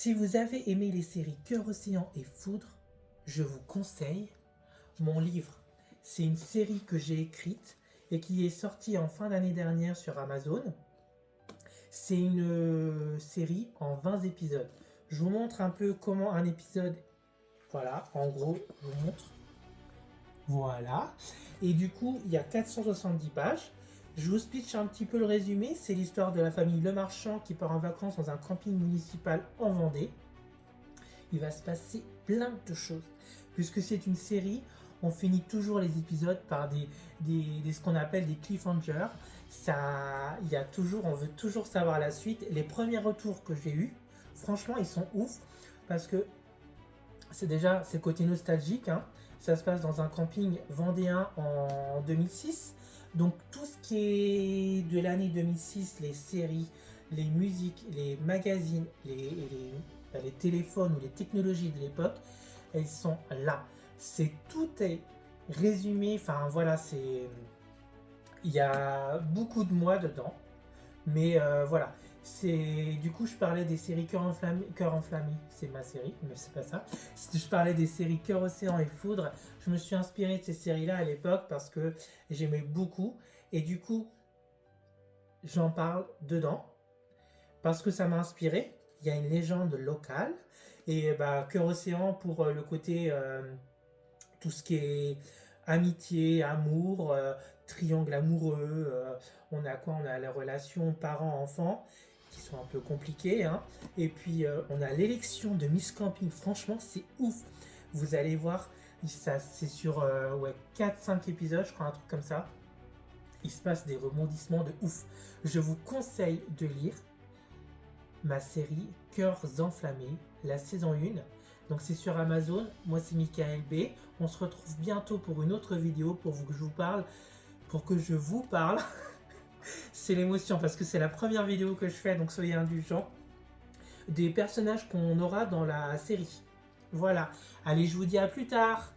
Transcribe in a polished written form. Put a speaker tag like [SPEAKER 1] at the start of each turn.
[SPEAKER 1] Si vous avez aimé les séries Cœur Océan et Foudre, je vous conseille mon livre. C'est une série que j'ai écrite et qui est sortie en fin d'année dernière sur Amazon. C'est une série en 20 épisodes. Je vous montre un peu comment un épisode... Voilà, en gros, je vous montre. Voilà. Et du coup, il y a 470 pages. Je vous pitch un petit peu le résumé. C'est l'histoire de la famille Le Marchand qui part en vacances dans un camping municipal en Vendée. Il va se passer plein de choses. Puisque c'est une série, on finit toujours les épisodes par ce qu'on appelle des cliffhangers. On veut toujours savoir la suite. Les premiers retours que j'ai eus, franchement, ils sont ouf. Parce que c'est le côté nostalgique, hein. Ça se passe dans un camping vendéen en 2006. Donc tout ce qui est de l'année 2006, les séries, les musiques, les magazines, les téléphones ou les technologies de l'époque, elles sont là. Tout est résumé, enfin voilà, il y a beaucoup de moi dedans. Mais voilà, du coup je parlais des séries Cœur enflammé, c'est ma série, mais c'est pas ça. Je parlais des séries Cœur Océan et Foudre. Je me suis inspiré de ces séries-là à l'époque parce que j'aimais beaucoup. Et du coup, j'en parle dedans parce que ça m'a inspiré. Il y a une légende locale. Et bah, Cœur Océan pour le côté tout ce qui est amitié, amour, triangle amoureux. On a quoi? On a la relation parents-enfants qui sont un peu compliquées, hein. Et puis on a l'élection de Miss Camping. Franchement, c'est ouf. Vous allez voir, ça c'est sur 4-5 épisodes, je crois, un truc comme ça. Il se passe des rebondissements de ouf. Je vous conseille de lire ma série Cœurs enflammés, la saison 1. Donc c'est sur Amazon, moi c'est Michael B. On se retrouve bientôt pour une autre vidéo pour que je vous parle. C'est l'émotion parce que c'est la première vidéo que je fais, donc soyez indulgents. Des personnages qu'on aura dans la série. Voilà. Allez, je vous dis à plus tard.